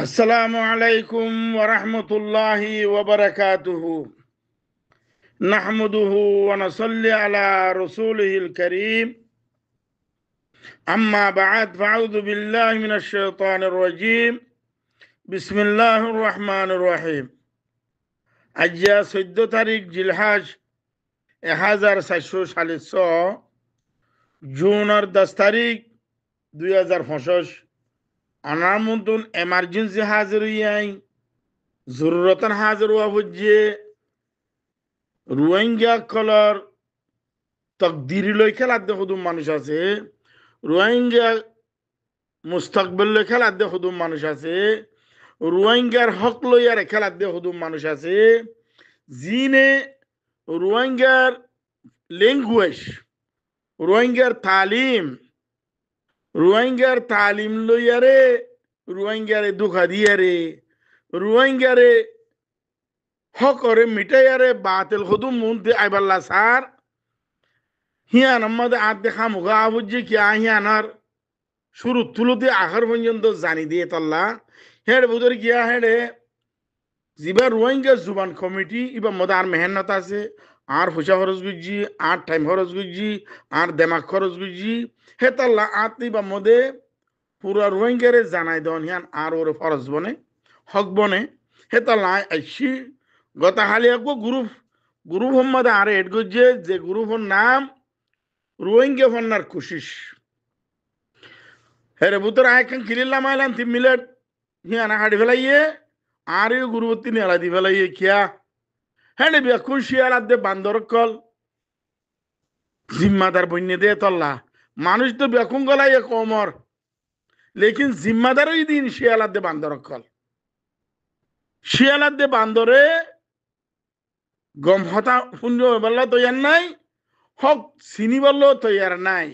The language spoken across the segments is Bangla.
আসসালামু আলাইকুম ওয়া রাহমাতুল্লাহি ওয়া বারাকাতুহু নাহমাদুহু ওয়া নুসাল্লি আলা রাসূলিহিল কারীম আম্মা বা'দ ফাআউযু বিল্লাহি মিনাশ শাইতানির রাজীম বিসমিল্লাহির রহমানির রহিম আজ 14 তারিখ জিলহজ 1446 জুনের 10 তারিখ 2025 আনার মতন এমার্জেন্সি হাজির হইয়াই জরুরতান হাজির হওয়া হচ্ছে রোহিঙ্গা কলর তকদিরি লই খেলার দে হুদুম মানুষ আছে, রোহিঙ্গা মুস্তাকবিল লই খেলার দে হুদুম মানুষ আছে, রোহিঙ্গার হক লইয়ারে খেলার দে হুদুম মানুষ আছে, জিনে রোহিঙ্গার ল্যাঙ্গুয়েজ, রোহিঙ্গার তালিম লইয়ারে রোহিঙ্গারে দুঃখা দিয়ারে রোহিঙ্গারে হকরে মিটাইয়ারে বাতিল হুদুম মুনতে আইবাল্লা সার হিয়ান আমাদের আদ দেখা মুখা আবুজি কি হিয়ানার শুরু তুলতে আখার পর্যন্ত জানি দিয়ে তল্লা হেড বুধর গিয়া হেডে জিবার রোহিঙ্গা জুবান কমিটি ইবা মধ্যে আর মেহনত আছে, আর পয়সা খরচ গুজি, আর টাইম খরচ গুজি, আর দেমাগ খরচ গুজি হে তল্লা আত ইবা মধ্যে পুরা রোহিঙ্গারে জানাই দেন হিয়ান আর ওরে ফরজ বনে হক বনে হে তল্লা আইসি গতা হালি একো গ্রুপ মধ্যে আর এড গুজে যে গ্রুপের নাম রোহিঙ্গা ফন্নার কোশিশ হেরে বুতর আয়খান কিলিল্লা মাইলান 3 মিনিট হিয়ানা হাড়ি ফেলাইয়ে আর ইউ গুরুবতী নেলা দি ফেলাইয়ে কিয়া হেনে বিয়া কুশিয়ালার দে বান্দর কল জিম্মাদার বন্যে দে তল্লা মানুষ তো বেকুন গলাইয়ে কমর লেকিন জিম্মাদার ওই দিন শিয়ালার দে বান্দর কল শিয়ালার দে বান্দরে গম হতা পুঞ্জ বললা তৈয়ার নাই, হক চিনি বললো তৈয়ার নাই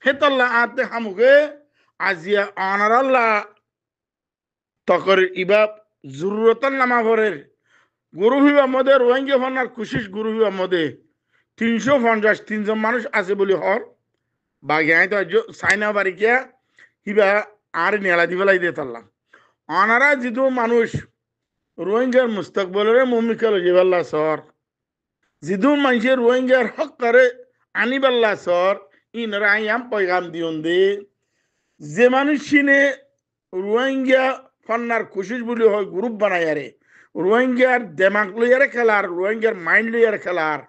হে তল্লা আতে হামুকে আজিয়া অনারাল্লা তকর ইবা জরুরতান নামা ভরের গুরু হিবা মধ্যে রোহিঙ্গা ফন্নার কুশিস গুরু হিবা মধ্যে 350 মানুষ আছে বলি হর বাগিয়াই তো চাইনা বাড়িকিয়া হিবা আর নেলা দি ফেলাই দিয়ে তারলাম অনারা যেহেতু মানুষ রোহিঙ্গার মুস্তাকবলের মুমিকাল জিবাল্লা সর যেহেতু মানুষের রোহিঙ্গার হক করে আনিবাল্লা সর ইনরা আইয়াম পয়গাম দিয়ন দে যে মানুষ চিনে রোহিঙ্গা ফন্নার কুশিস বলি হয় গ্রুপ বানাই আরে রোহিঙ্গার দেমাগ লইয়ারে খেলার রোহিঙ্গার মাইন্ড লইয়ারে খেলার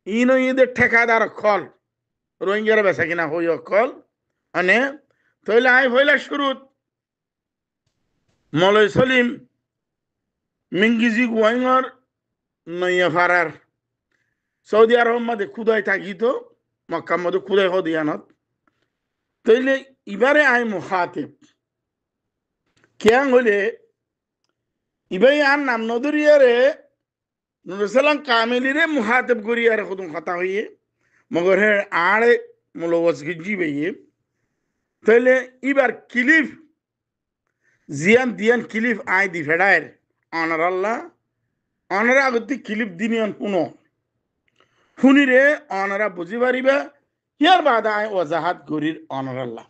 ইনো ইদের ঠেকাদার খল রোহিঙ্গার বেচা কিনা হই খল মানে তৈলে আই হইলা শুরুত মলয় সলিম মিঙ্গিজি ওয়াইঙর নইয়া ফারার সৌদি আরব মধ্যে খুদাই থাকি তো মক্কার মধ্যে খুদাই হদিয়ানত তৈলে ইবারে আই মুখাতিব কেন হলে ইবাই আর নাম নদরিয়ারে নুরসালাম কামিলিরে মুখাতিব করিয়ারে খুদুম কথা হইয়ে মগর হে আড়ে মুলওয়াজ গিজি বইয়ে তাহলে এবার কিলিফ জিয়ান দিয়ান কিলিফ আই দি ফেডায়ের অনার আল্লাহ অনারা আগতে কিলিফ দিনিয়ান পুনো শুনিরে অনারা বুঝি পারিবা ইয়ার বাদা আই ওয়াজাহাত গরির অনার আল্লাহ।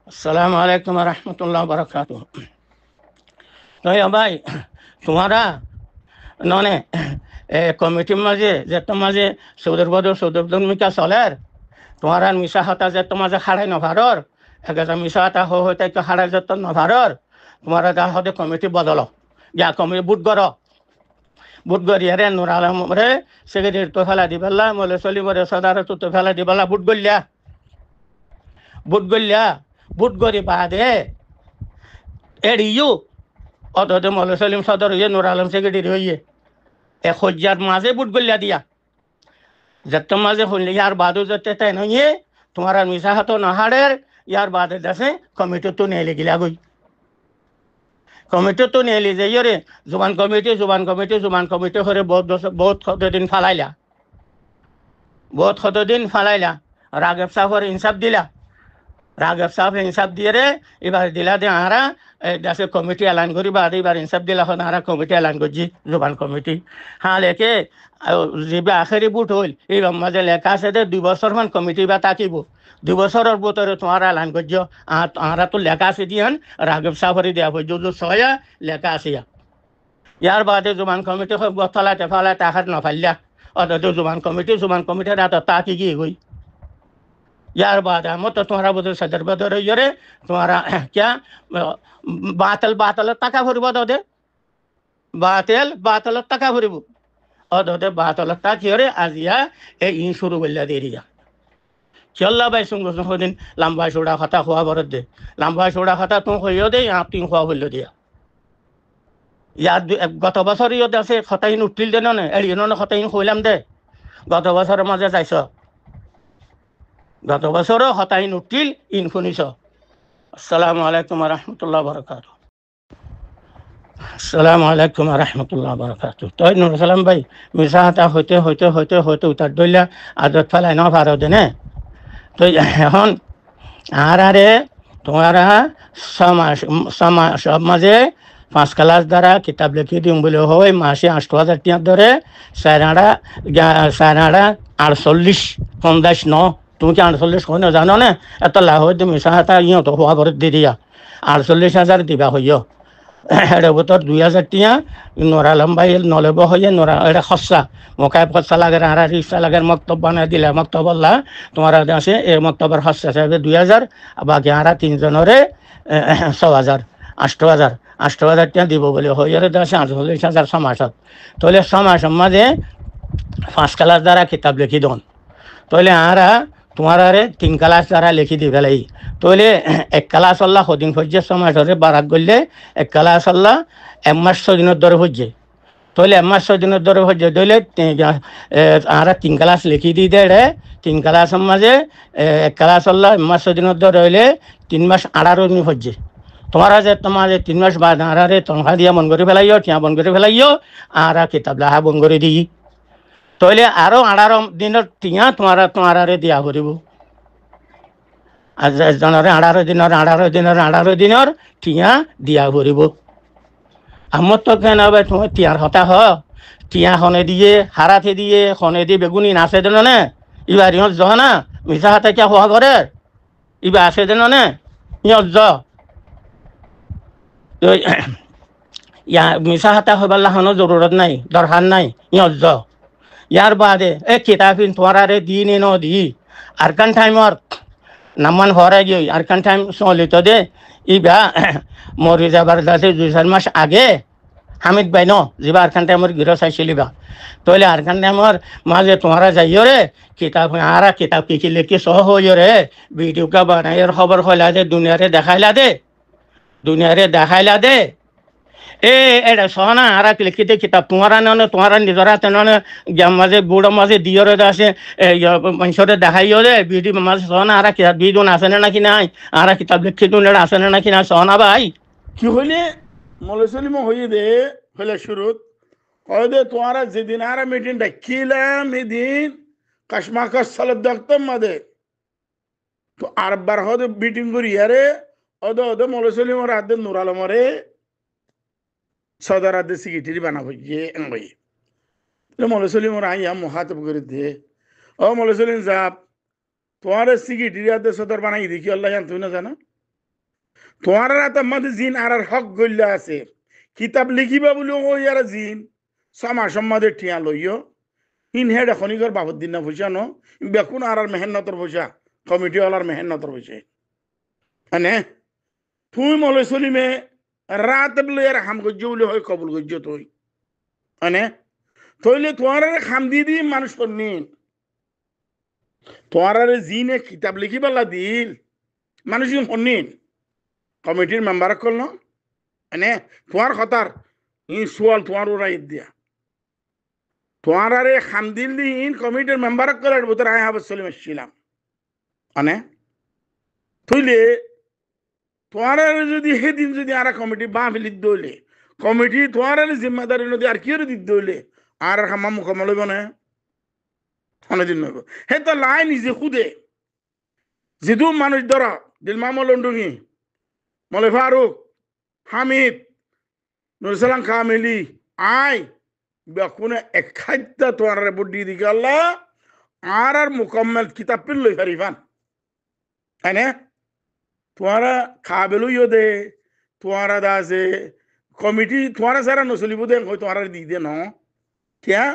अस्सलाम वालेकुम रहमतुल्लाह बरकातुहू। तो भाई तुम्हारा नने कमिटी माजे जे तुम्हारे सौदरमिका चलेर तुम्हारा मिसा हता जे तुम्हारे खाड़ाई नभारर एक मिसा हता होते तो खाड़ाई जत नभारर तुम्हारा दा हदे कमिटी बदल या कमिटी बुट गरियारे नुर आलम रे सेक्रेटारी तो फेला दिबेला मले चली मरे सदार तो फेला दिबेला बुट गलिया बुट गरी बादे एडियो अदे मौलवी सलीम सदर हुए नुर आलम सेक्रेटारी हुए 1000 माजे बुट गलिया दिया जत माजे होले यार बादो जते तय नहीं तुम्हारा मिसा हतो नहाड़ेर यार बादे दसे कमिटी तो नेले गिला गई कमिटी तो नेली जाइए रे जुबान कमिटी हरे बहुत दिन फालाइला रागेब साहब इंसाफ दिला রাগব সাহেব ইনসাফ দিয়ে রে এবার দিলা দে আরা দেশে কমিটি এলান করি বাদে এবার ইনসাফ দিলা হন আরা কমিটি এলান করছি জোবান কমিটি হ্যাঁ লেখে যেবা আখেরি বুট হইল এই মাঝে লেখা আছে যে 2 বছর মান কমিটি বা থাকিব 2 বছরের ভিতরে তোমার এলান করছ আরা তো লেখা আছে দিয়ান রাগব সাহেবরে দেওয়া হইল যে সয়া লেখা আছে ইয়ার বাদে জোবান কমিটি গতলাতে ফেলাতে আখার নফাল্লা অথচ জোবান কমিটির রাত তা কি গই यार बात है मत तुम्हारा बोल सदर बदर ये तुम्हारा क्या बातल तका भरब दे बातल तका भरब दे बातल ताकियरे आजिया ए इन शुरू करला दे रिया चल्ला भाई सुंग दिन लंबा छोड़ा खाता खुआ भरत दे लंबा छोड़ा खाता तुम खोयो दे यहाँ तीन खुआ बोल दिया यार गत बছর ইয়ে আছে খতাইন উঠিল দে নে এড়িয়ে খতাইন খইলাম দে গত বছরের মাঝে যাইছ গত বছরও হতাইন উঠিল ইন শুনিছ আসসালামু আলাইকুম রহমতুল্লাহ বরকাত আসসালামু আলাইকুম রহমতুল্লাহ বরকাত তই নুর সালাম ভাই মিশা হাতা হইতে উতার দইলা আদত ফেলাই ন পারো দেনে তো এখন আরে তোমারা সব মাঝে 5 ক্লাস দ্বারা কিতাব লিখি দিম বলে হয় মাসে 8,000 টাকা ধরে 48 50 তুমি কি 48 হয় না জানো না এত লাভ হইতে মিশা হাতা ইয়ে তো হওয়া করে দি দিয়া 48,000 দিবা হইয় এর ভিতর 2,000 টাকা নোরা লম্বাই নলেব হইয়ে নোরা এটা খসা মোকায় খসা লাগে আর রিক্সা লাগে মক্তব বানাই দিলে মক্তব বললা তোমার আছে এই মক্তবের খসা হিসাবে 2,000 বাকি আর 3 জনরে 6,000 8,000 টাকা দিব বলে হইয়ে আছে 48,000 সমাসত তাহলে সমাস মাঝে 5 ক্লাস দ্বারা কিতাব লিখি দন তাহলে আরা তোমার 3 ক্লাস দ্বারা লিখি দি ফেলাই তাহলে 1 ক্লাস আল্লাহ সদিন ফজ্জে সময় ধরে বারাত গলে 1 ক্লাস আল্লাহ 1 মাস 6 দিনের ধরে ফজ্জে তাহলে 1 মাস 6 দিনের ধরে ফজ্জে তাহলে আরা 3 ক্লাস লিখি দি দে 3 ক্লাসের মাঝে 1 ক্লাস আল্লাহ 1 মাস 6 দিনের ধরে হইলে 3 মাস 18 দিন ফজ্জে তোমার যে তোমার 3 মাস বাদ আরারে তনখা দিয়া মন করে ফেলাইও টিয়া বন করে ফেলাইও আরা কিতাব লাহা বন করে দিই তাহলে আরো 18 দিনের টিয়া তোমারে দিয়া করিব আজ জনরে 18 দিনের টিয়া দিয়া করিব আমার তো কেন হবে তুমি টিয়ার হতা টিয়া খনে দিয়ে হারাতে দিয়ে খনে দিয়ে বেগুনি নাচে দেন না ইবার ইহঁত য না মিশা হাতে কিয়া হওয়া করে ইবা আছে দেন না ইহঁত য ইয়া মিশা হাতে হবার লাহানো জরুরত নাই দরকার নাই ইহঁত য ইয়ার বাদে কিতাবিন তোমারে দিনে ন দি আরকান টাইমর নামান হরাই গিয়ে আরকান টাইম চলিত দে ইবা মরি যাবার দাসে 2-4 মাস আগে হামিদ ভাই ন যাবা আরকান টাইমর গিরো চাইছিলিবা তাহলে আরকান টাইমর মাঝে তোমারা যাইও রে কিতাব আরা কিতাব কি লিখি সহ হইও রে ভিডিও কা বানাইয়ের খবর হইলা দে দুনিয়ারে দেখাইলা দে এটা সহনা আরা লিখি দে কিতাব তোমারা ননে তোমারা নিজরা তেননে মাঝে বুড়ো মাঝে দিয়রে আছে মানুষরে দেখাইও দে ভিডিও মাঝে সহনা আরা কিতাব ভিডিও আছে নাকি নাই আরা কিতাব লিখি দুন আছে নাকি না সহনা ভাই কি হইলে মলসলিম হইয়ে দে হইলে শুরুত কয় দে তোমারা যেদিন আর মিটিং ডাকিলাম এদিন কাশমাকাশ সালত দেখতাম মাদে তো আরবার হদে মিটিং করি আরে ওদে মলসলিমর আদে নুর আলমরে সদর আদে সিকিটিরি বানাবো ইয়ে এঙ্গই মলসলিমর আইয়া মুখাতব করে দে ও মলসলিম সাহেব তোমার সিকিটিরি আদে সদর বানাই দেখি আল্লাহ জান তুমি না জানো তোমার রাতে মাঝে জিন আর হক গল্লা আছে কিতাব লিখিবা বলে ওই আর জিন সমাজ সম্মাদের ঠিয়া লইও ইন হেড এখনইকর বাবদ দিন না পয়সা ন বেকুন আর মেহনতর পয়সা কমিটিওয়ালার মেহনতর পয়সা মানে তুই মলে চলিমে রাত বলে আর হাম গজ্য বলে হয় কবুল গজ্য তুই মানে তইলে তোমার খাম দি মানুষ করনি তোমার জিনে কিতাব লিখিবালা দিল মানুষ শুনিন কমিটির মেম্বার করল মানে তোমার কথার ই সোয়াল তোমার ওরা দিয়া তোমার আরে খামদিল দিন কমিটির মেম্বার করার ভিতরে আয় হাবত চলে এসেছিলাম মানে থইলে তোমার যদি সেদিন যদি আর কমিটি বাঁ ফেলি দইলে কমিটি তোমার জিম্মাদারি নদী আর কি দিত দইলে আর খামা মুখামা লইব না অনেকদিন নইব সেই তো লাই নিজে খুদে যেহেতু মানুষ ধরা দিলমামুল লন্ডুঙ্গি মলে ফারুক হামিদ নুরসালাম কামিলি আয় বেকুনে এক খাদ্য তোমার বুদ্ধি দিকে আল্লাহ আর মুকম্মল কিতাব পিল লই ফারিফান আনে তোমারা কাবেলু দে তোমারা দাসে কমিটি তোমারা সারা নসলিবু দে হই তোমারা দি দে ন কিয়া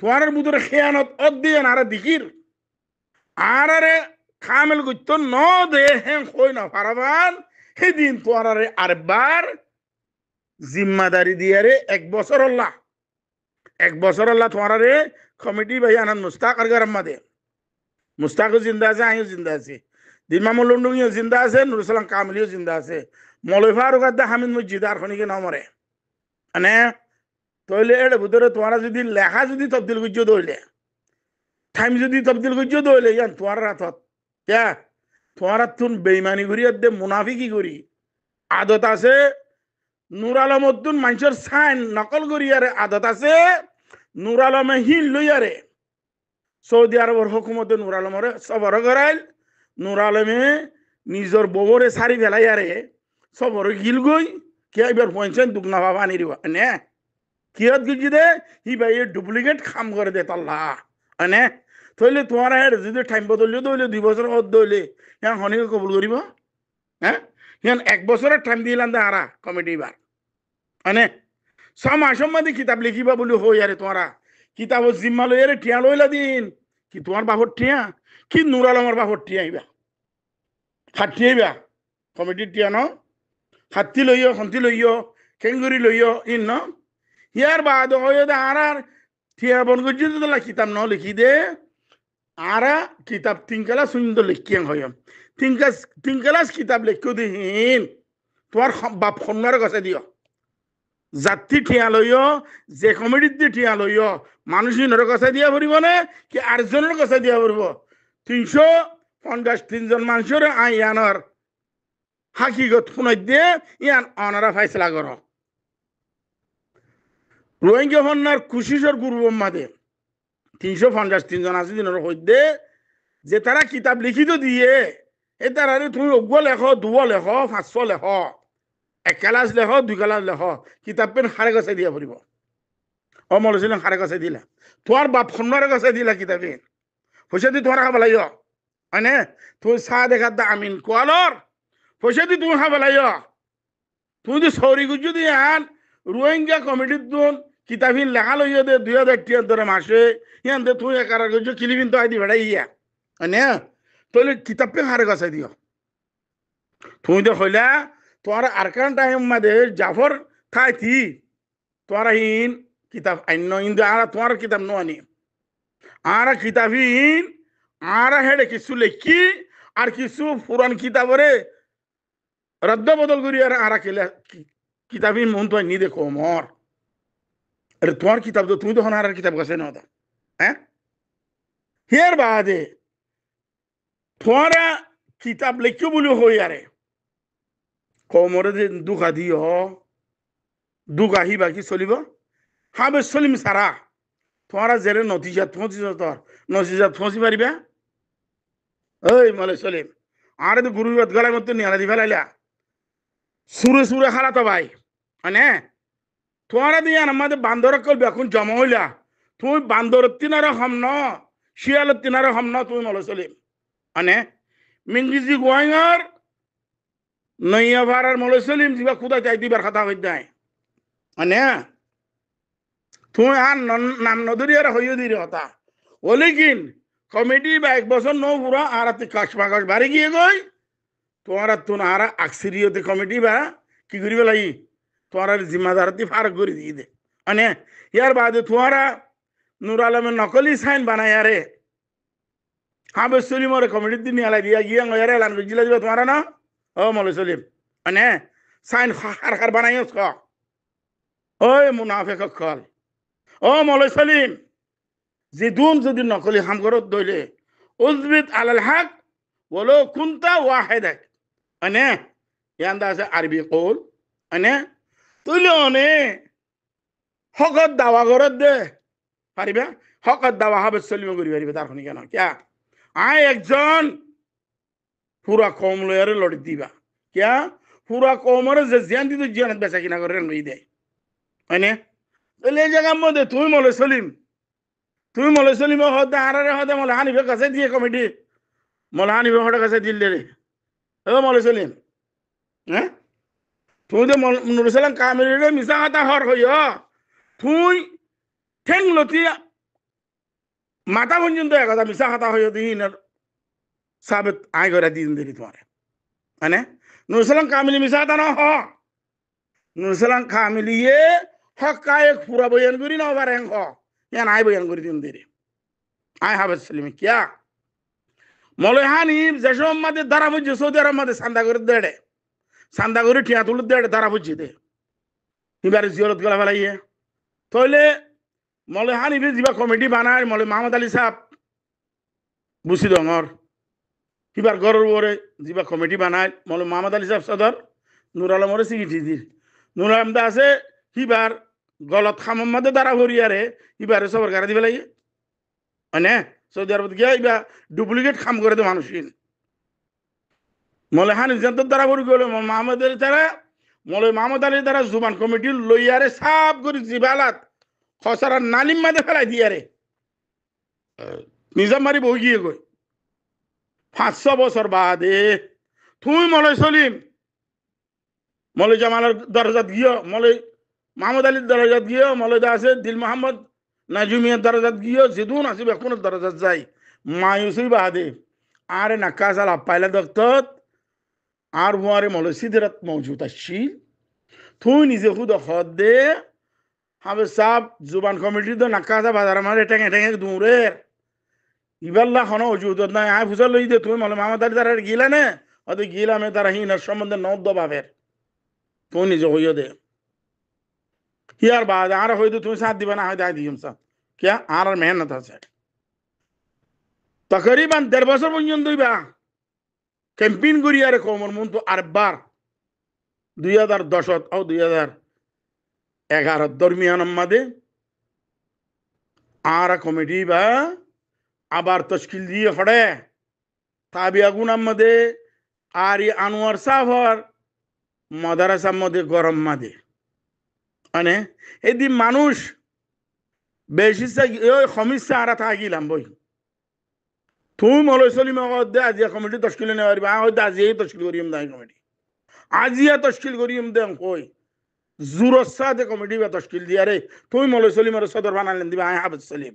তোমার বুদরে খেয়ানত অদ দিয়ে আর দিকির আরে কামেল গুত্ত ন দে হেন হই না পারাবান সেদিন তোমারে আরবার জিম্মাদারি দিয়ে রে 1 বছর আল্লাহ 1 বছর আল্লাহ তোমারে কমিটি ভাই আনন্দ মুস্তাক আর গরম দে মুস্তাকও জিন্দা আছে আমিও জিন্দা আছি দিলমামুল লন্ডুঙ্গিও জিন্দা আছে নুরুসালাম কামিলিও জিন্দা আছে মৌলভী ফারুক আদা হামিদ মসজিদ আর খনিকে নমরে মানে তইলে এর ভিতরে তোমারা যদি লেখা যদি তবদিল করছো দইলে টাইম যদি তবদিল করছো দইলে ইয়ান তোমার রাতত ক্যা তোমার তুন বেইমানি করি দে মুনাফিকি করি আদত আছে নূর আলমদ্দুন মানুষের সাইন নকল করি আরে আদত আছে নূর আলমে হিল লই আরে সৌদি আরবের হুকুমতে নূর আলমরে সবর করাইল নূর আলমে নিজের ববরে সারি ফেলাই আরে সবর গিল গই কে এবার পয়সা দুঃখ না বাবা আনি দিবা নে কিয়ত গিজি দে হি ভাই ডুপ্লিকেট কাম করে দে তাল্লা নে তইলে তোমার যদি টাইম বদলিও দইলে 2 বছর দইলে হ্যাঁ হনিকে কবুল করিব হ্যাঁ হ্যাঁ 1 বছরের টাইম দিলাম দে আরা কমিটি বার নে 6 মাসের মধ্যে কিতাব লিখিবা বলি হই আরে তোমারা কিতাব জিম্মা লই আরে টিয়া লইলা দিন কি তোমার বাপর টিয়া কি নূর আলমের বাপর টিয়া আইবা হাতি আইবা কমিটির টিয়া ন হাতি লইও হন্তি লইও কেঙ্গুরি লইও ইন ন ইয়ার বাদ হয়ে দে আর টিয়া বন গজি তো কিতাব ন লিখি দে আরা কিতাব 3 ক্লাস সুন্দর লিখিয়াং হয় 3 ক্লাস কিতাব লিখিও দিন তোমার বাপ খন্নার কাছে দিও জাতি ঠিয়া লইও যে কমিটিতে ঠিয়া লইও মানুষের কাছে দিয়া পড়ব না কি আটজনের কাছে দিয়া পড়ব 353 জন মানুষের ইয়ানোর হাকিগত শুনাই দিয়ে ইয়ান অনারা ফাইসলা কর রোহিঙ্গা ফন্নার কুশিসর গুরু মাদে 353 জন আছে দিনের মধ্যে যে তারা কিতাব লিখিত দিয়ে এ তারা তুমি অজ্ঞ লেখ 2 লেখ 500 লেখ 1 ক্লাস লেখ 2 ক্লাস লেখ কিতাব পেন হারে কাছে দিয়া পড়ব অমল ছিলেন হারে কাছে দিলা তোমার বাপ খন্নার কাছে দিলা কিতাবে পয়সা দি তোমার খাব লাইও হয়নে তুই চাহ দেখার দা আমিন কোয়ালর পয়সা দি তুমি খাব লাইও তুই যদি সৌরি গুজ যদি আন রোহিঙ্গা কমিটির দুন কিতাবিন লেখা লইয়া দে 2000 টিয়ার ধরে মাসে ইয়ান দে তুই একার গুজ কিলিবিন তো আইদি বেড়াই ইয়া হয়নে তাহলে কিতাব পে হারে কাছে দিও তুই দে হইলা তোমার আরকান টাইম মাদে জাফর থাইতি তোমার হিন কিতাব আইন ইন্দু আর তোমার কিতাব নো আনি আর কিতাবিন আর হেডে কিছু লেখি আর কিছু পুরান কিতাবরে রদ্দ বদল করি আর আর কেলে কিতাবিন মন তো নি দেখো মর আরে তোমার কিতাব তো তুমি তো আর কিতাব কাছে না হ্যাঁ হের বাদে তোমারা কিতাব লেখিও বলি হই আরে কমরে যে দুঃখা দিও দুঃখ আহি বাকি চলিব হাবে চলিম সারা তোমারা জেরে নতিজাত পৌঁছি পারিবা ওই মলে চলিম আর তো গুরু গলার মধ্যে নিয়ালা দি ফেলাইলা সুরে সুরে খালা তো ভাই মানে তোমারা দিয়ে আমাদের বান্দর কল এখন জমা হইলা তুমি বান্দর তিনারও হম ন শিয়ালের তিনারও হম ন তুমি মলে চলিম মানে মিংগিজি গোয়াইঙর নইয়া ভাড়ার মলে চলিম যা খুদা চাই দিবার কথা হই নাই মানে তুমি আর নাম নদরি আর হইও দির কথা ওলি কিন কমিটি বা 1 বছর নো পুরা আর কাশ বাকাশ বাড়ি গিয়ে গই তোমার তুন আর আকসিরিয়তে কমিটি বা কি করিবে লাগি তোমার জিম্মাদারতি ফারক করে দিয়ে দে মানে ইয়ার বাদে তোমারা নূর আলমের নকলি সাইন বানায় আরে হাবে সলিমরে কমিটির দিন আলাই দিয়া গিয়া গয়ারে এলান জিলা দিবা তোমারা না ও মলে সলিম মানে সাইন হার হার বানাইস ক ওই মুনাফেক কল ও মলে সলিম যে দুন যদি নকলি হাম করত দইলে উজবিত আলাল হক ওলো কুনতা ওয়াহিদাক মানে ইয়ান্দা আছে আরবি কল মানে তুইলে অনে হকত দাওয়া করত দে পারিবা হকত দাওয়া হবে সলিম করি পারিবে তার খনি কেন কিয়া আয় একজন পুরা কম লয়ারে লড়ি দিবা কিয়া পুরা কমরে যে জিয়ান দিত জিয়ানত বেচা কিনা করে লই দেয় হয়নে তাহলে এই জায়গার মধ্যে তুই মলে সলিম হতে আরারে হতে মলে হানিফের কাছে দিয়ে কমিটি মলে হানিফের হঠাৎ কাছে দিলে রে মলে সলিম হ্যাঁ তুই তো নুরুসালাম কামিরে মিশা কথা হর হইয় তুই ঠেং লতি মাথা পর্যন্ত একথা মিশা কথা হইয় দিন সাবেত আয় করে দিন দেরি তোমার মানে নুরুসালাম কামিলি মিশা কথা না হ নুরুসালাম কামিলিয়ে হক কায়ে পুরা বয়ান করি না আবার হ্যাং হ ইয়ান আয় বয়ান করি দিন দেরি আয় হাবেদ সলিম কিয়া মলে হানিফ যে সব মাদের দ্বারা বুঝছে সৌদি আরব মাদের সান্দা করে দেড়ে সান্দা করে ঠিয়া তুলে দেড়ে দ্বারা বুঝছে দে এবারে জিয়রত গলা ফেলাইয়ে তাহলে মলে হানিফে যা কমিটি বানায় মলে মাহমদ আলী সাহেব বুঝি ডর এবার গরর ওরে যা কমিটি বানায় মলে মাহমদ আলী সাহেব সদর নুর আলমরে সিকিটি দির নুর আলম দা আছে হিবার গলত খামম মাদে দ্বারা ভরিয়ারে এবারে সবার গাড়ি দিবে লাগে মানে সৌদি আরব গিয়া এবার ডুপ্লিকেট খাম করে দে মানুষিন মলে হানিফ জান্তর দ্বারা ভরি গেল মাহমদ আলী তারা মলে মাহমদ আলী দ্বারা জুবান কমিটি লইয়ারে সাপ করে জিবালাত খসরা নালিম মাদে ফেলাই দিয়ারে নিজাম মারি বই গিয়ে গই 500 বছর বাদে তুই মলে সলিম মলে জামালের দরজাত গিয়ে মলে মাহমুদ আলীর দরজাত গিয়ে মলে দা আছে দিল মোহাম্মদ নাজুমিয়ার দরজাত গিয়ে যেদুন আসিব এখন দরজাত যাই মায়ুসই বাদে আরে নাকাজাল পাইলা দক্তত আর হুয়ারে মলে সিদরাত মৌজুদ আসছি তুই নিজে খুদ হদ দে হাবে সাহ জুবান কমিটি তো নাকাজা বাজার মারে টেঙে টেঙে দূরের ইবাল্লা হনো অজুদ নাই আয় ফুসল লই দে তুমি মলে মাহমুদ আলী তারা গিলা নে অত গিলামে তারা হিনার সম্বন্ধে নদ্দ ভাবের তুই নিজে হইয় দে ইয়ার বাদ আর হয়তো তুমি সাথ দিবা না হয়তো আয় দিম সাথ কিয়া আর মেহনত আছে তকরিবান 1.5 বছর পর্যন্ত বা ক্যাম্পেইন করি আর কমর মন তো আরবার 2010 ও 2011 দরমিয়ান মাদে আর কমিটি বা আবার তশকিল দিয়ে হড়ে তাবিয়া গুনাম মাদে আর আনোয়ার সাহর মাদ্রাসার মধ্যে গরম মাদে মানে এদি মানুষ বেশি সমস্যা আর থাকিলাম বই তুমি মলৈ চলিম দে আজি কমিটি তশকিল নেওয়া হয়তো আজিয়ে তশকিল করিম দাই কমিটি আজিয়া তশকিল করিম দে কই জুরসা দে কমিটি বা তশকিল দিয়ারে তুমি মলৈ চলিম আর সদর বানালেন দিবা আয় হাবেদ সলিম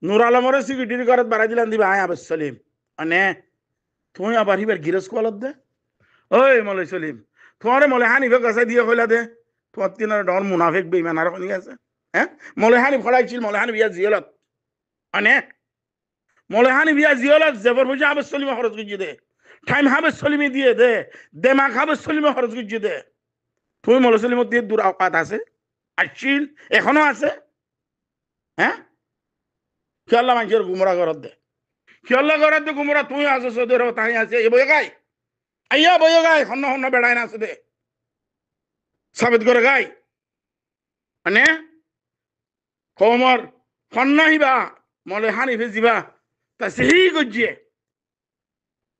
নুর আলমরে সিকিউরিটি ঘরত বাড়াই দিলাম দিবা আয় হাবেদ সলিম মানে তুমি আবার হিবার গিরস কলত দে ওই মলৈ চলিম তোমারে মলে হানিফে কাছে দিয়ে কইলা দে তোমার তিনার ডর মুনাফিক বেইমান আর কোন আছে হ্যাঁ মলে হানিফ খড়াইছিল মলে হানিফ ইয়া জিয়ালত মানে মলে হানিফ ইয়া জিয়ালত জবর বুঝা হাবেদ সলিমে খরচ গুজি দে টাইম হাবেদ সলিমে দিয়ে দে দেমাগ হাবেদ সলিমে খরচ গুজি দে তুমি মলে সলিমত দিয়ে দূর আওকাত আছে আসছিল এখনো আছে হ্যাঁ কি আল্লাহ মানুষের গুমরা করত দে কি আল্লাহ করত দে গুমরা তুই আছো সদের তাই আছে এ বয়ে গাই আইয়া বয়ে গাই হন্ন হন্ন বেড়াই না আছে দে সাবেত করে গাই মানে কমর হন্ন হিবা মলে হানিফে যিবা তা সেই গজ্জে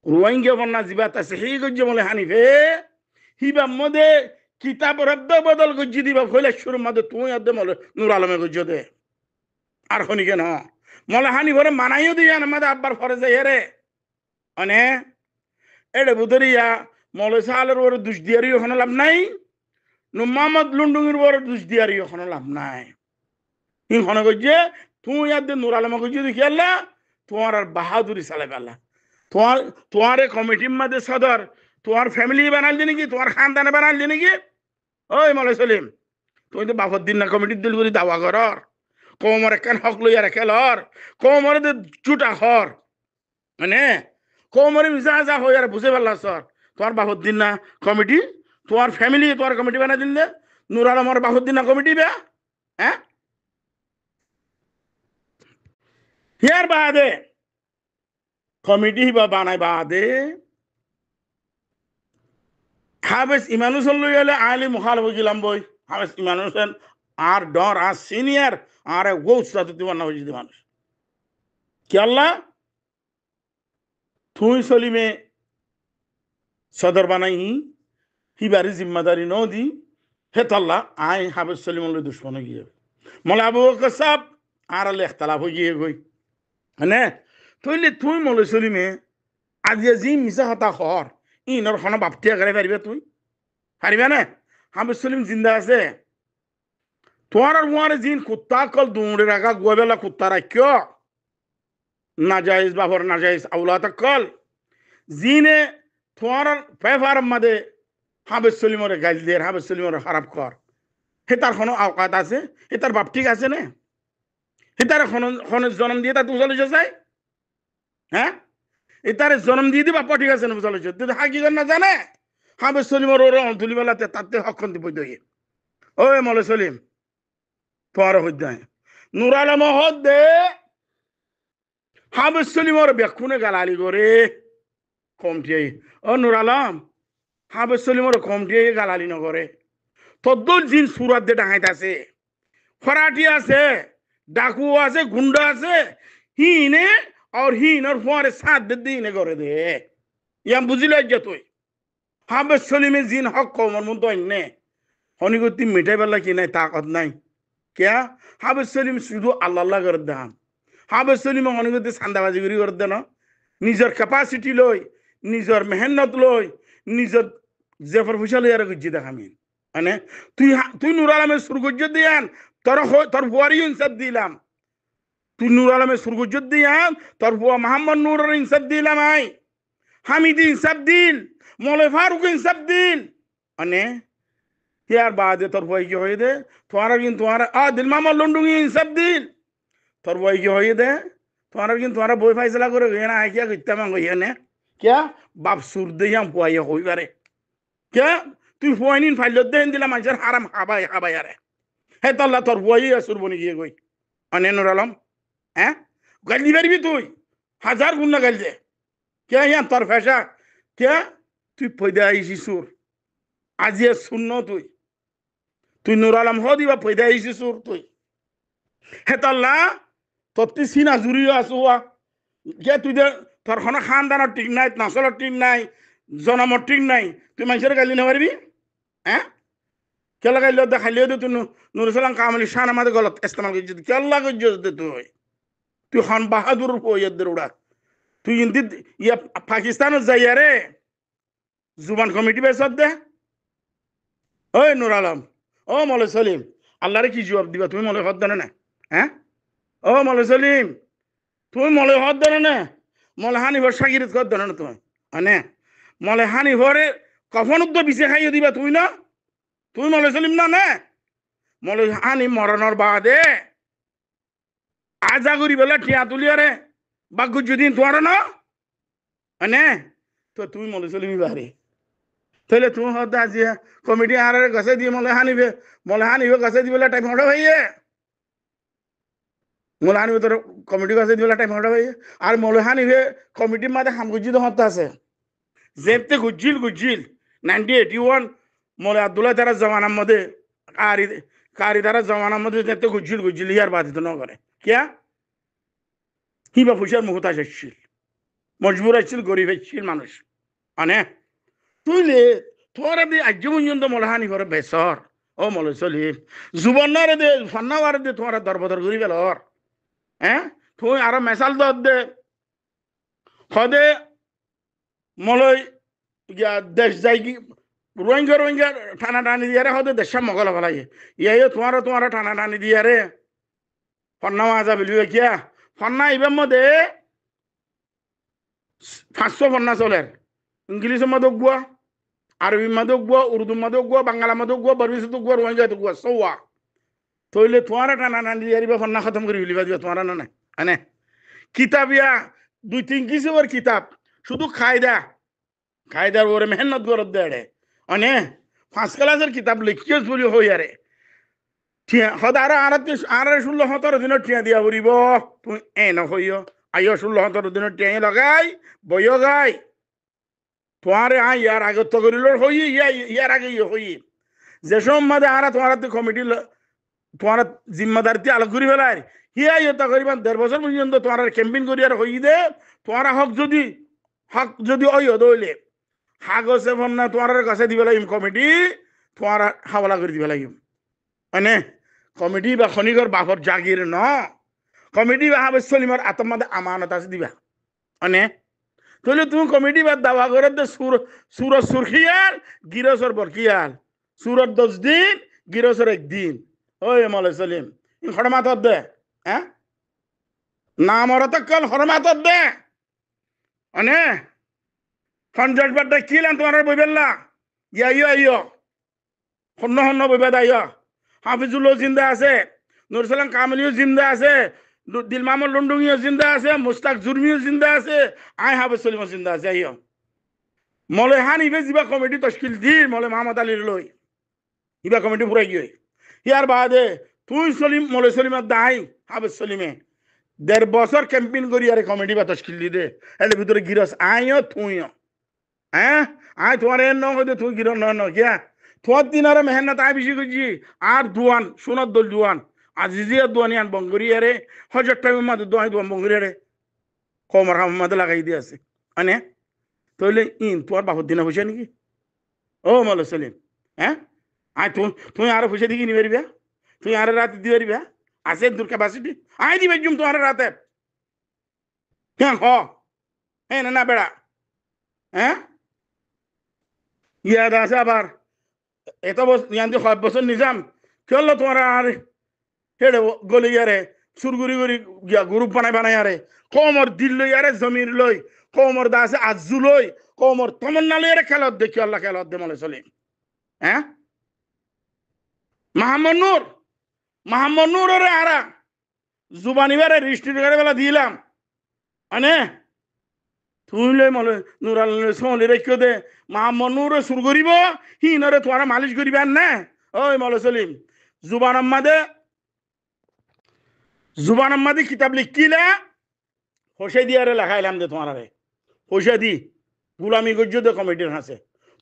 রোহিঙ্গা বন্যা যিবা তা সেই গজ্জে মলে হানিফে হিবা মদে কিতাব রদ্দ বদল গজ্জি দিবা কইলে শুরু মদে তুই আদে মলে নূর আলমে গজ্জ দে আর হনি কেন মলে হানিফরে মানাইও দিয়া আমাদের আব্বার ফরজে হেরে মানে এড়ে বুদরিয়া মলে সালের ওর দুষ দিয়ারি ওখানে লাভ নাই নু মোহাম্মদ লুন্ডুঙ্গির ওর দুষ দিয়ারি ওখানে লাভ নাই ইখনে গজ্জে তুই আদে নূর আলমে গজ্জ দেখি আল্লাহ তোমার আর বাহাদুরি চালাই পাল্লা তোমার কমিটির মধ্যে সদর তোমার ফ্যামিলি বানাল দি নাকি তোমার খানদানে বানাল দি নাকি ওই মলে সলিম তুমি তো বাপর দিন না কমিটির দিল করে দাওয়া করর কোমর একখান হক লইয়া রেখে লর কোমরে চুটা হর মানে কোমরে মিশা যা হই আর বুঝে পারলা সর তোমার বাপর দিন না কমিটি তোমার ফ্যামিলি তোমার কমিটি বানাই দিল দে নূর আলমর বাপর দিন না কমিটি বে হ্যাঁ ইয়ার বাদে কমিটি বা বানাই বাদে হাবেস ইমান হোসেন লই এলে আইলি মুখালফ গেলাম বই হাবেস ইমান হোসেন আর ডর আর সিনিয়র আর গৌসা তো তোমার না হয়েছে মানুষ কি আল্লাহ তুই সলিমে সদর বানাই হিবারি জিম্মাদারি ন দি হেতাল্লা আই হাবেজ সলিমুল্লাহ দুশ্মন গিয়ে মলে আবু বকর সাহ আর আলে ইখতালাফ হয়ে গিয়ে গই হ্যাঁ তইলে তুই মলে সলিমে আজি জি মিছা কথা হর ইনর খানা বাপটিয়া গাড়ি পারিবে তুই পারিবে না হাবেজ সলিম জিন্দা আছে তোমার আর উয়ারে জিন কুত্তা কল দৌড়ে রাখা গোবেলা কুত্তা রাখিও নাজাইজ বাবর নাজাইজ আউলাদ কল জিনে তোমার পেফার মাদে হাবেজ সলিমরে গাইল দিয়ে হাবেজ সলিমরে খারাপ কর হে তার কোনো আওকাত আছে হে তার বাপ ঠিক আছে না হে তার জন্ম দিয়ে তার বুঝালো যায় হ্যাঁ এ তার জন্ম দিয়ে দি বাপ্পা ঠিক আছে না বুঝালো যদি হাকিগত না জানে হাবেজ সলিমর ওরা তুলি বেলাতে তাতে হক্ষণ দিব দই ওই মলে সলিম তোমার হদ্দায় নুর আলম হদ্দে হাবেজ সলিমর ব্যাকুনে গালালি করে কমটিয়াই ও নুর আলম হাবেজ সলিমর কমটিয়াই গালালি নগরে তদ্দুল জিন সুরাত দে ডাঙাইতে আছে ফরাটি আছে ডাকু আছে গুন্ডা আছে হিনে আর হিনর ফোয়ারে সাত দে দিনে করে দে ইয়াম বুঝিল যে তুই হাবেজ সলিমে জিন হক কমর মতো নে হনিগতি মিঠাই বেলা কি নাই তাকত নাই क्या हाबेज सलीम शुद्ध अल्लाह कर दाम हाबेज सलीम हनिगति सान्दाबाजी कर देना निजर कैपेसिटी लय निजर मेहनत लय निजर जेफर फुशा लय गुज्जी देखामिन মানে তুই নূর আলমের সুরগুজ্জ দিয়ান তোর বুয়ারি ইনসাফ দিলাম তুই নূর আলমের সুরগুজ্জ দিয়ান তোর বুয়া মোহাম্মদ নূরের ইনসাফ দিলাম আই হামিদি ইনসাফ দিল মৌলে ফারুক ইনসাফ দিল মানে यार बाद তোর বই কি হয়ে দে তোমার কিন্তু তোমার দিল মামা লন্ডুঙ্গি ইনসাফ দিল তোর বই কি হয়ে দে তোমার কিন্তু তোমার বই ফাইসলা করে না কিয়া করতে মাঙ্গো ইয়ানে क्या বাপ সুর দেয়াম পুয়াইয়া হই পারে क्या তুই ফুয়াইনিন ফাইলত দেন দিলা মানুষের হারাম হাবাই হাবাই আরে হে তল্লা তোর বই সুর বনি গিয়ে গই অনে নুর আলম হ্যাঁ গাল দি পারবি তুই হাজার গুণ না গাল দে क्या ইয়ান তোর ফেসা क्या তুই পয়দা আইছি সুর আজিয়ে শূন্য তুই নুর আলম হ দিবা পয়দা আইছি সুর তুই হেতাল্লা তত্তি সিনা জুড়িও আছো কে তুই তোর কোনো খানদানের ঠিক নাই নসলের ঠিক নাই জনমর ঠিক নাই তুই মানুষের গালি না পারবি হ্যাঁ কেলা গাইলেও দেখাইলেও দে তুই নুর সালাম কামলি শান আমাদের গলত ইস্তেমাল করছিস কেল্লা করছিস দে তুই হন বাহাদুর হইয়াদের উড়া তুই কিন্তু ইয়া পাকিস্তানত যাই রে জুবান কমিটি বেসত দে ওই নুর আলম ও মৌলে সলিম আল্লাহরে কি জবাব দিবা তুমি মৌলে হদ দেন না হ্যাঁ ও মৌলে সলিম তুমি মৌলে হদ দেন না মৌলে হানিভর সাকির হদ দেন না তুমি মানে মৌলে হানিভরে কখন উদ্যোগ বিছে খাইয়ে দিবা তুই না তুই মৌলে সলিম না না মৌলে হানি মরণর বাদে আজা করি বেলা টিয়া তুলিয়ারে বাগ্য যদি তোমার না মানে তো তুমি মৌলে সলিমি বাহারে তাহলে তুমি হতে আজিয়া কমিটি আর গাছে দিয়ে মলে হানিবে গাছে দিবেলা টাইম হটা ভাইয়ে মলে হানিবে তোর কমিটি গাছে দিবেলা টাইম হটা ভাইয়ে আর মলে হানিবে কমিটির মাঝে হামগুজ্জি হতে আছে যেতে গুজ্জিল 1981 মলে আব্দুল্লাহ তারা জমানার মধ্যে কারি তারা জমানার মধ্যে যেতে গুজ্জিল ইয়ার বাধিত ন করে কিয়া হিবা ফুসার মুহতাজ আসছিল মজবুর আসছিল গরিব আসছিল মানুষ মানে তুইলে তোরা দে আজ পর্যন্ত মলহানি করে বেসর ও মলে সলিম জুবনারে দে ফান্নাওয়ারে দে তোরা দরবদর করি বেলর হ্যাঁ তুই আরো মেসাল দে হদে মলই গিয়া দেশ যাই কি রোহিঙ্গা টানা টানি দিয়ে রে হদে দেশা মগল ফেলাই ইয়ে তোমার টানা টানি দিয়ে রে ফান্নাওয়া যা বলিবে কিয়া ফান্না ইবের মধ্যে 500 ফান্না চলের ইংলিশের মধ্যে গুয়া আরবি মধ্যে গুয়া উর্দু মধ্যে গুয়া বাংলা মধ্যে গুয়া বর্মিসে গুয়া রোহিঙ্গা গুয়া সৌয়া তইলে তোমার টানা টানি দিয়ে ফান্না খতম করে ফেলিবা দিবা তোমার না মানে কিতাব ইয়া 2-3 কিসের কিতাব শুধু খায়দার ওরে মেহনত করত দেড়ে অনে 5 ক্লাসের কিতাব লিখিয়েছ বলি হই আরে সদার আর 16-17 দিনের টিয়া দিয়া পড়িব তুই নহইও আইও 16-17 দিনের টিয়া লগাই বইও গাই তোমারে ইয়ার আগত করিল হই ইয়ার আগে হই যে সম্মাদে আর তোমার কমিটি তোমার জিম্মাদারিতে আলোক করি ফেলাই হিয়া ইয়তা করিবা 1.5 বছর পর্যন্ত তোমার ক্যাম্পেইন করি আর হই দে তোমার হক যদি ওই দইলে কাগজে ফন্না তোমার কাছে দিবে লাগিম কমিটি তোমার হাওলা করে দিবে লাগিম মানে কমিটি বা খনিগর বাপর জাগির ন কমিটি বা হাবে সলিমার আত্মাদের আমানত আছে দিবা মানে তাহলে তুমি কমিটি বা দাওয়া করে দে সুরত সুরখিয়াল গিরসর বরকিয়াল সুরত 10 দিন গিরসর 1 দিন ওই মলে সলিম হরমাত দে হ্যাঁ নাম অরতকাল হরমাত দে মানে 50 বার কিলেন তোমার বইবেল্লা ইয়া ইয়া হন্য হন্য বইবা দাইয়া হাফিজুল্লাহ জিন্দা আছে নুরসালাম কামিলিও জিন্দা আছে দিল মামুন লন্ডুমিও জিন্দা আছে মুস্তাক জুরমিও জিন্দা আছে আই হাফিজ সলিমও জিন্দা আছে আইয়া মলে হান ইবে জিবা কমিটি তশকিল দি মলে মোহাম্মদ আলীর লই ইবা কমিটি পুরাই গিয়ে ইয়ার বাদে তুই সলিম মলে সলিমার দাই হাফিজ সলিমে 1.5 বছর ক্যাম্পেইন করি আরে কমিটি বা তশকিল দি দে এর ভিতরে গিরস আইও তুইও হ্যাঁ আই তোমার এর ন হইতে তুই গিরস ন কিয়া তোমার দিন আর মেহনত আই বেশি করছি আর দুয়ান সোনার দল দুয়ান আজিজিয়া দুয়ানি আন বঙ্গরি আরে হজর টাইমের মাঝে দোয়াই দুয়ান বঙ্গরি আরে কমর হামাদ লাগাই দিয়ে আছে মানে তাহলে তোমার বাপর দিনে পয়সা নাকি ও মলে সলিম হ্যাঁ আই তুই আরো পয়সা দিকে নিবে পারিবা তুই আরে রাতে দিবে পারিবা আছে দূর ক্যাপাসিটি আই দিবে জুম তোমার রাতে হ্যাঁ হ্যাঁ না বেড়া হ্যাঁ ইয়াদ আছে আবার এত বছর নিজাম কি হলো তোমার আর হেডে গলি ইয়ারে সুরগুরি গুরি গ্রুপ বানাই আরে কমর দিল লই আরে জমির লই কমর দা আছে আজু লই কমর তমন্না লই আরে খেলত দেখি আল্লাহ খেলত দে মলে চলে হ্যাঁ মাহমুদ নূর রে আরা জুবানি বারে রিস্ট্রিক্ট করে বেলা দিলাম মানে তুই লই মলে নুরাল সোলি রেখে দে মাহমুদ নূর সুর করিব হিনরে তোরা মালিশ করিবে না ওই মলে সলিম জুবান আম্মাদি কিতাব লিখিলা পয়সা দিয়ে আরে লেখাইলাম দে তোমার আরে পয়সা দি গুলামি গজ্য দে কমিটির হাসে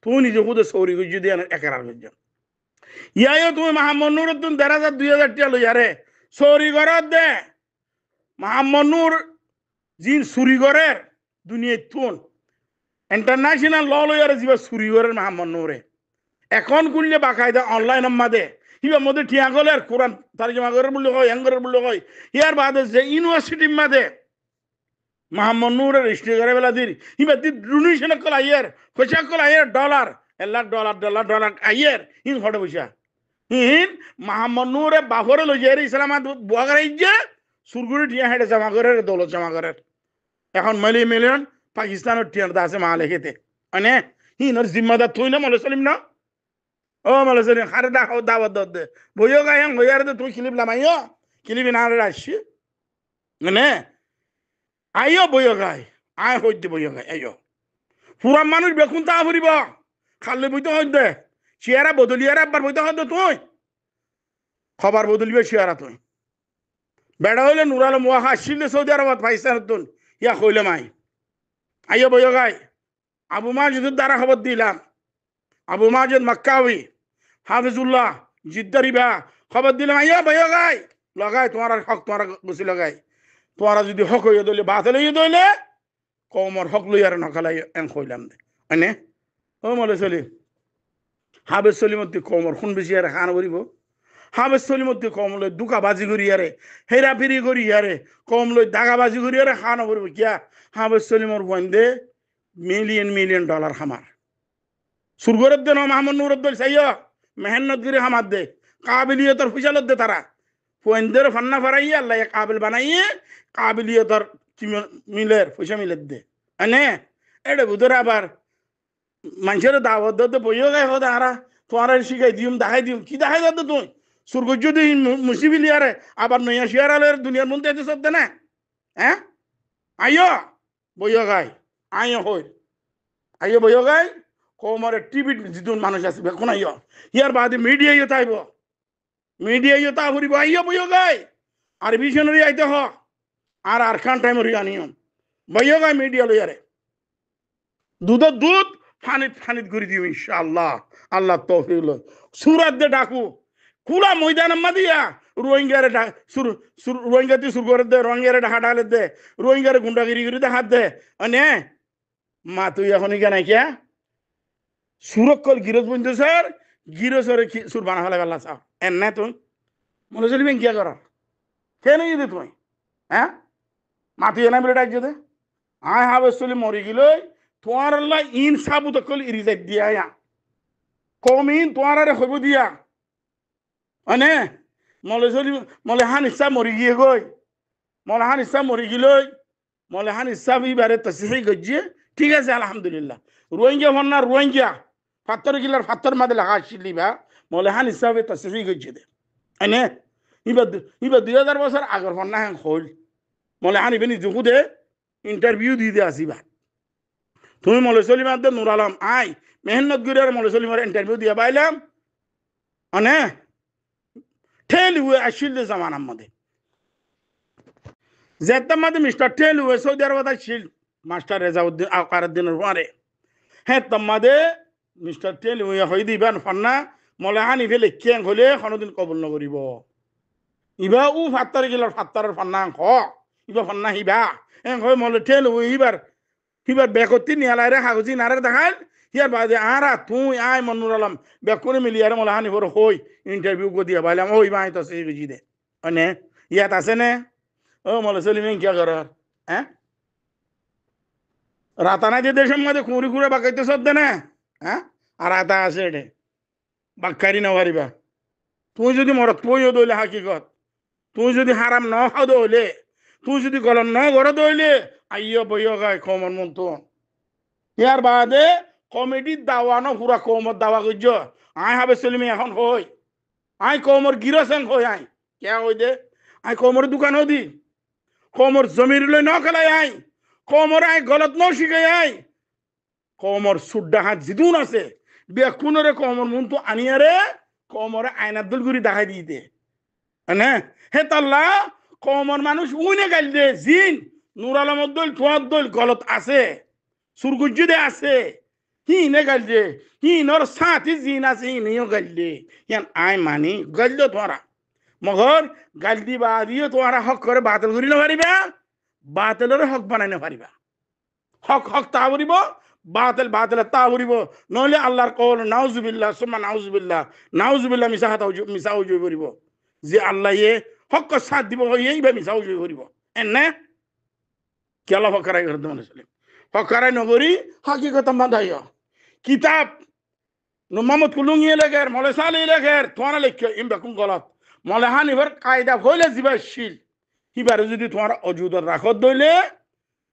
তুই নিজে খুদে সৌরি গজ্য দিয়ে একেরার গজ্য ইয়াইও তুমি মাহমুদ নূর তুমি 1,500 2,000 টিয়া লই আরে সৌরি ঘরত দে মাহমুদ নূর জিন চুরি ঘরের দুনিয়ায় তুন ইন্টারন্যাশনাল ল লই আরে যিবা চুরি ঘরের মাহমুদ নূরে এখন করলে বাকায়দা অনলাইন মাদে হিবা মধ্যে ঠিয়া গলে আর কোরআন তারজমা করে বললে হয় হ্যাঙ্গরের বললে হয় ইয়ার বাদে যে ইউনিভার্সিটির মাদে মাহমুদ নূরের রেজিস্ট্রি করে বেলা দির হিবা দি ডোনেশন কল আইয়ার পয়সা কল আইয়ার $1 $1 আইয়ার হিন ফটো পয়সা হিন মাহমুদ নূরে বাফরে লই যায় ইসলামাত বুয়াগারে ইজ্জা সুরগুরি ঠিয়া হেডে জমা করে দৌলত জমা করে এখন মিলিয়ন পাকিস্তানের টিয়ার দা আছে মালে খেতে মানে হিনর জিম্মাদার তুই না মলে সলিম না ও মলে সলিম হারে দাওয়াত দে বইও গায় বইয়ার দে তুই কিলিপ লামাইও কিলিবি না আসছি মানে আইও বইও গায় আয় হইতে বইও গায় আইও পুরা মানুষ বেকুন তা ফুরিব খালে বইতে হইতে চেয়ারা বদলিয়ার একবার বইতে হইতে তুই খবর বদলিবে চেয়ারা তুই বেড়া হইলে নুরাল মুয়া আসছিলে সৌদি আরবত পাকিস্তান তুন ইয়া কইলে মাই আইও বইও গায় আবু মাজিদের দ্বারা খবর দিলাম আবু মাজিদ মক্কাউই হাফিজুল্লাহ জিদ্দারিবা খবর দিলাম আইয়া বইও গায় লগাই তোমার হক তোমার বসি লগাই তোমারা যদি হক হইয়া দইলে বাত লইয়া দইলে কমর হক লইয়ার নখালাই এন কইলাম দে মানে ও মলে চলি হাফিজ সলিমতি কমর খুন বেশি আর খান করিব হাফিজ সলিমতি কম লই দুকাবাজি করি আরে হেরাফেরি করি আরে কম লই দাগাবাজি করি আরে খান করিব কিয়া হাফিজ সলিমর বন্ধে $মিলিয়ন খামার সুরগরের দে মাহমুদ নূরের দল চাইয়া মেহনত করে খামার দে কাবিলিয়তর ফুসালত দে তারা ফোনদের ফান্না ফারাইয়া আল্লাহ কাবিল বানাইয়ে কাবিলিয়তর মিলের পয়সা মিলের দে মানে এটা বুধরে আবার মানুষের দাওয়াত দে বইও গায়ে হো দাঁড়া তোমার শিখাই দিম দেখাই দিম কি দেখাই দে তুই সুরগজ্য দিই মুসিবিলি আরে আবার নইয়া শিয়ার আলের দুনিয়ার মধ্যে এতে সব দে না হ্যাঁ আইও বইও গায় আইও হই আইও বইও গায় কমরে টিভি যিদুন মানুষ আছে বেকুন আইও ইয়ার বাদে মিডিয়া ইয়ে তাইব মিডিয়া ইয়ে তা ফুরিব আইও বইও গায় আর ভিশনারি আইতে হ আর খান টাইম আনিও বইও গায় মিডিয়া লইয়ারে দুধের দুধ ফানিত করে দিও ইনশাআল্লাহ আল্লাহ তৌফিক লই সুরাত দে ডাকু কুলা ময়দান আম্মা দিয়া রোহিঙ্গারে রোহিঙ্গাতে সুর করে দে রোহিঙ্গারে ডাকা ডালে দে রোহিঙ্গারে গুন্ডাগিরি করে দেখা দে মানে মা তুই এখন কেন কিয়া সুরক্ষল গিরজ বন্ধু স্যার গিরজরে সুর বানা ফেলে বেলা চাও এন না তুই মনে চলিবেন কিয়া করার কেন যদি তুই হ্যাঁ মাতি এনে বলে ডাক যদি আয় হাবে চলি মরি গিল তোমার আল্লাহ ইন সাবুত কল ইরিজাইট দিয়া আয়া কমিন তোমার আরে হইব দিয়া মানে মলে চলি মলে হান ইচ্ছা মরি গিয়ে গই মলে হান ইচ্ছা মরি গিলই মলে হান ইচ্ছা বিবারে তসিহি গজিয়ে ঠিক আছে আলহামদুলিল্লাহ রোহিঙ্গা ভন্না রোহিঙ্গা ফাত্তর গিলার ফাত্তর মাদে লাগা আসলিবা মলে হান ইচ্ছা তসিহি গজিয়ে দে এনে ইবা 2000 বছর আগর ভন্না হ্যাঁ হইল মলে হান ইবে নিজুকু দে ইন্টারভিউ দিয়ে দে আসিবা তুমি মলে চলিমার দে নুর আলম আই মেহনত গুড়িয়ার মলে চলিমার ইন্টারভিউ দিয়া পাইলাম মানে ঠেল হুয়ে আসিল দে জামানার মধ্যে যেতার মধ্যে মিস্টার ঠেল হুয়ে সৌদি আরব আসিল মাস্টার রেজাউদ্দিন আকারুদ্দিনের পরে হ্যাঁ তোমাদে মিস্টার ঠেল হুয়ে হই দিবেন ফান্না মলে হানি ফেলে কেং হলে কোনোদিন কবুল নকরিব ইবা উ ফাত্তার গিলার ফাত্তারের ফান্না খ ইবা ফান্না হিবা এং হয় মলে ঠেল হুয়ে হিবার বেকতি নিয়ালাইরে কাগজি নারে দেখাল হিয়ার বাদে আরা তুই আয় মনুর আলম বেকুনি মিলিয়ারে মলে হানি ভর হই ইন্টারভিউ কো দিয়া বাইলাম ওই বাই তো সেই বুঝি দে মানে ইয়াত আছে নে ও মলে চলিমেন কিয়া করার হ্যাঁ রাতানা যে দেশের মধ্যে খুঁড়ি খুঁড়ে বাকাইতে সব দে না হ্যাঁ আর রাতা আছে এটে বাক্কারি না পারিবা তুই যদি মরত তুইও দইলে হাকিকত তুই যদি হারাম ন খাও দইলে তুই যদি গলন ন গড় দইলে আইয় বইয় গায় খমর মন তো ইয়ার বাদে কমিটির দাওয়ানো পুরা কৌমর দাওয়া করছ আয় হাবে চলিমি এখন হই আয় কৌমর গিরসেন হই আয় কে হই দে আয় কৌমর দোকান দি কৌমর জমির লই ন খেলাই আয় কৌমর আয় গলত ন শিখাই আয় কৌমর সুড্ডা হাত জিদুন আছে বেকুনরে কৌমর মন তো আনিয়ারে কৌমরে আইনাদ্দুল গুরি দেখাই দিতে হ্যাঁ হে তাল্লা কৌমর মানুষ উইনে গাইল দে জিন নুর আলমর দল তোমার দল গলত আছে সুরগুজ্জুদে আছে হি নে গাইল দে হি নর সাথী জিন আছে হি নিও গাইল দে ইয়ান আই মানি গাইল দে তোমারা মগর গাইল দি বাদিও তোমারা হক করে বাতিল করি না পারিবা বাতিলের হক বানাই না পারিবা হক হক তা বলিব বাতিল বাতিল তা বলিব নইলে আল্লাহর কওল নাউজুবিল্লাহ সুম্মা নাউজুবিল্লাহ মিছা হাতা মিছা উজুই বলিব যে আল্লাহ এ হক সাথ দিব এইভাবে মিছা উজুই বলিব এনে কেলা ফকরাই করতে মনে চলে ফকরাই নগরী হাকিকত মাদাইয়া কিতাব মোহাম্মদ কুলুঙ্গি লেগের মলে সালি লেগের তোমার লেখ ইমবাকুম গলত মলে হানিবার কায়দা হইলে জিবাশীল হিবারে যদি তোমার অজুদর রাখত দইলে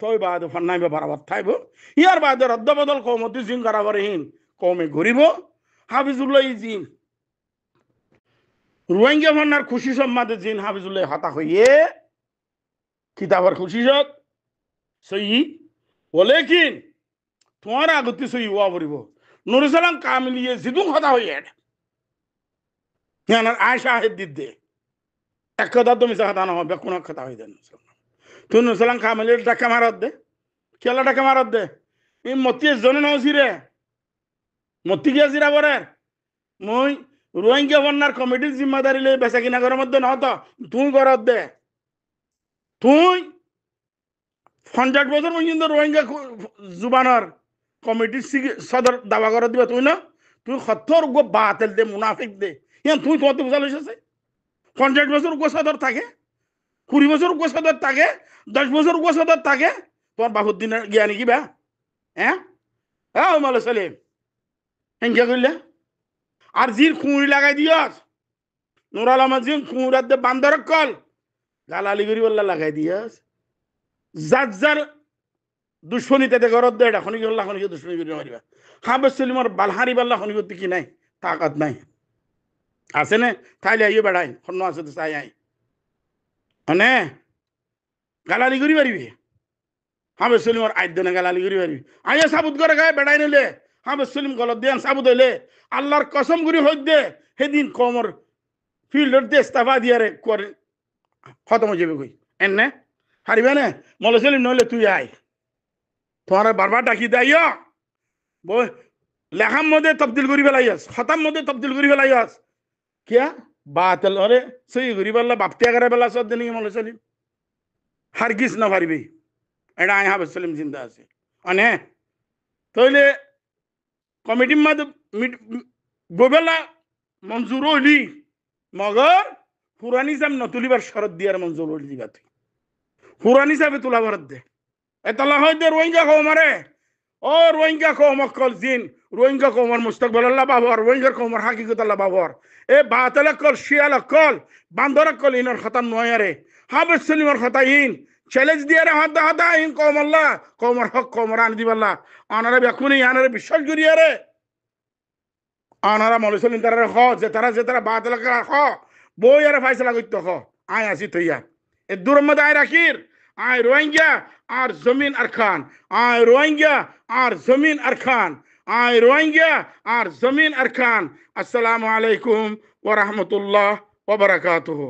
তই বাদ ফান্নাইবে বারাবার থাইব ইয়ার বাদে রদ্দ বদল কৌমতি জিন কারাবারহীন কৌমে ঘুরিব হাফিজুল্লাহ জিন রোহিঙ্গা ফান্নার খুশি সম্মাদে জিন হাফিজুল্লাহ হাতা হইয়ে কিতাবার খুশি সব সই ওলেকিন তোমার আগতে সই হওয়া পড়িব নুরুসালাম কামিলিয়ে জিদুং হতা হইয়ে ইয়ানার আয়সা হেদ দিতে এক কথা তো মিশা কথা নহয় বেকুন কথা হয়ে দেন তুই নুরুসালাম কামিলির ডাকা মারত দে খেলা ডাকা মারত দে এই মতি জনে নহছি রে মতি গিয়া জিরা বরে মই রোহিঙ্গা বন্যার কমিটির জিম্মাদারি লই বেচা কিনা করার মধ্যে নহত তুই করত দে তুই 50 বছর পর্যন্ত রোহিঙ্গা জুবানার কমিটির সদর দাবা করে দিবা তুই না তুই 70 গো বাতিল দে মুনাফিক দে ইয়ান তুই তোমার বুঝা লইছে 50 বছর গো সদর থাকে 20 বছর গো সদর থাকে 10 বছর গো সদর থাকে তোর বাহুর দিনের জ্ঞানী কিবা হ্যাঁ হ্যাঁ মাল সালিম হেঙ্গা কইলে আর জির খুঁড়ি লাগাই দিয়স নুর আলম জিন খুঁড়ার দে বান্দর কল গালালি করি বললা লাগাই দিয়স যার যার দুশ্মনী তাতে ঘরত দে এটা খনি গল্লা খনি দুশ্মনী করি মারিবা হাবে সালিমর বালহারি বাল্লা খনি করতে কি নাই তাকাত নাই আছে নে তাইলে আইয়ে বেড়াই খন্ন আছে তো চাই আই মানে গালালি করি পারিবি হাবে সলিমর আইদনে গালালি করি পারিবি আইয়া সাবুত করে গায়ে বেড়াই নিলে হাবে সলিম গলত দিয়ান সাবুত হইলে আল্লাহর কসম করি হই দে সেদিন কমর ফিল্ডর দিয়ে ইস্তাফা দিয়ারে করে খতম হয়ে যাবে কই এনে হারিবে না মলে সলিম নইলে তুই আয় তোমার বারবার ডাকি দাইয়া বই লেখার মধ্যে তবদিল করি ফেলাইয়াস খতাম মধ্যে তবদিল করি ফেলাইয়াস কিয়া বাতিল অরে সই করি বললা বাপতিয়া করে বেলা সব দিন মলে সলিম হারগিস না পারিবি এটা আয় হাবে সলিম চিন্তা আছে অনে তইলে কমিটির মাঝে গোবেলা মঞ্জুর হইলি মগর পুরানি হিসাব নতুলিবার শরৎ দিয়ার মঞ্জুর হইলি দিবা তুই পুরানি হিসাবে তোলা বরত দে এতলা হয় দে রোহিঙ্গা কৌমারে ও রোহিঙ্গা কৌমক কল জিন রোহিঙ্গা কৌমার মুস্তকবল আল্লাহ বাবর রোহিঙ্গা কৌমার হাকিকত আল্লাহ বাবর এ বাতাল কল শিয়াল কল বান্দর কল ইনর খতাম নয়ারে হাবেস সলিমর খতা ইন চ্যালেঞ্জ দিয়ে রে হাত হাত ইন কৌম আল্লাহ কৌমার হক কৌমার আনি দিবাল্লাহ আনারে বেকুনি আনারে বিশ্বাস করিয়া রে আনারা মৌলসলিম তারা হ যে তারা বাতাল হ বই আর ফাইসলা করতে হ আয় আসি তৈয়া এ দূর মধ্যে আয় রাখির আয় রোহিঙ্গা আর জমিন আর খান আয় রোহিঙ্গা আর জমিন আর খান আয় রোহিঙ্গা আর জমিন আর খান আসসালামু আলাইকুম ওয়া রাহমাতুল্লাহ ওয়া বারাকাতুহু